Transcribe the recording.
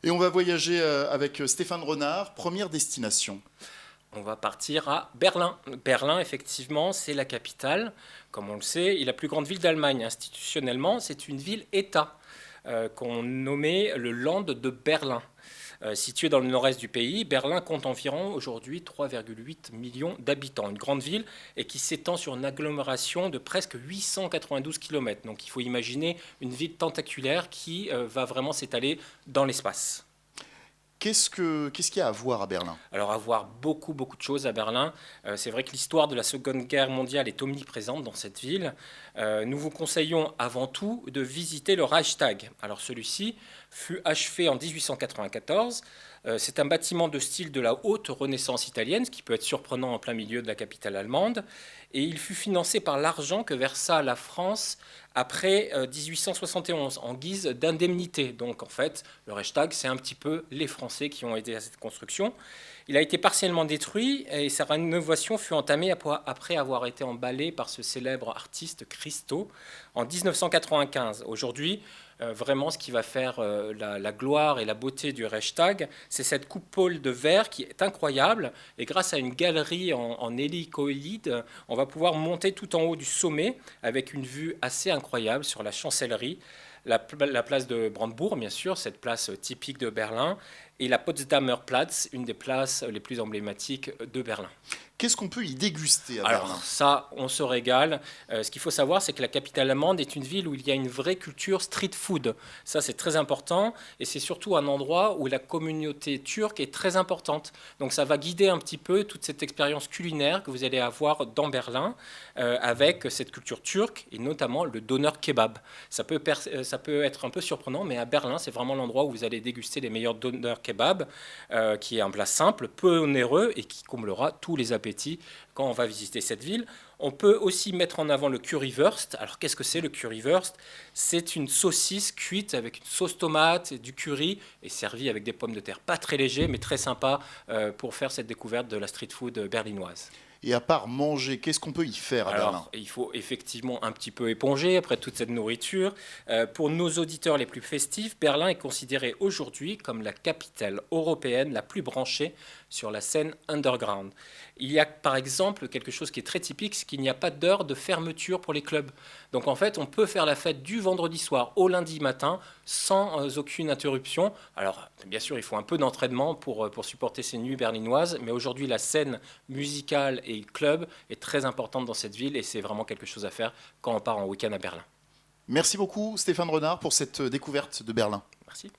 Et on va voyager avec Stéphane Renard. Première destination. On va partir à Berlin. Berlin, effectivement, c'est la capitale, comme on le sait, et la plus grande ville d'Allemagne. Institutionnellement, c'est une ville-État qu'on nommait le Land de Berlin. Située dans le nord-est du pays, Berlin compte environ aujourd'hui 3,8 millions d'habitants. Une grande ville et qui s'étend sur une agglomération de presque 892 km. Donc il faut imaginer une ville tentaculaire qui va vraiment s'étaler dans l'espace. Qu'est-ce qu'il y a à voir à Berlin? Alors, avoir beaucoup, beaucoup de choses à Berlin. C'est vrai que l'histoire de la Seconde Guerre mondiale est omniprésente dans cette ville. Nous vous conseillons avant tout de visiter le Reichstag. Alors, celui-ci fut achevé en 1894. C'est un bâtiment de style de la haute Renaissance italienne, ce qui peut être surprenant en plein milieu de la capitale allemande. Et il fut financé par l'argent que versa la France après 1871 en guise d'indemnité. Donc en fait, le Reichstag, c'est un petit peu les Français qui ont aidé à cette construction. Il a été partiellement détruit et sa rénovation fut entamée après avoir été emballé par ce célèbre artiste Christo en 1995. Aujourd'hui, vraiment ce qui va faire la gloire et la beauté du Reichstag, c'est cette coupole de verre qui est incroyable. Et grâce à une galerie en hélicoïde, on va pouvoir monter tout en haut du sommet avec une vue assez incroyable sur la chancellerie, la place de Brandebourg, bien sûr, cette place typique de Berlin, et la Potsdamer Platz, une des places les plus emblématiques de Berlin. Qu'est-ce qu'on peut y déguster à Alors Berlin? ça, on se régale. Ce qu'il faut savoir, c'est que la capitale allemande est une ville où il y a une vraie culture street food. Ça, c'est très important. Et c'est surtout un endroit où la communauté turque est très importante. Donc ça va guider un petit peu toute cette expérience culinaire que vous allez avoir dans Berlin avec cette culture turque et notamment le doner kebab. Ça peut être un peu surprenant, mais à Berlin, c'est vraiment l'endroit où vous allez déguster les meilleurs doner kebab, qui est un plat simple, peu onéreux et qui comblera tous les appétits quand on va visiter cette ville. On peut aussi mettre en avant le currywurst. Alors qu'est-ce que c'est le currywurst? C'est une saucisse cuite avec une sauce tomate, du curry et servie avec des pommes de terre. Pas très léger mais très sympa pour faire cette découverte de la street food berlinoise. Et à part manger, qu'est-ce qu'on peut y faire à Berlin? Alors, il faut effectivement un petit peu éponger après toute cette nourriture. Pour nos auditeurs les plus festifs, Berlin est considérée aujourd'hui comme la capitale européenne la plus branchée sur la scène underground. Il y a par exemple quelque chose qui est très typique, c'est qu'il n'y a pas d'heure de fermeture pour les clubs. Donc en fait, on peut faire la fête du vendredi soir au lundi matin sans aucune interruption. Alors bien sûr, il faut un peu d'entraînement pour supporter ces nuits berlinoises, mais aujourd'hui la scène musicale et club est très importante dans cette ville et c'est vraiment quelque chose à faire quand on part en week-end à Berlin. Merci beaucoup Stéphane Renard pour cette découverte de Berlin. Merci.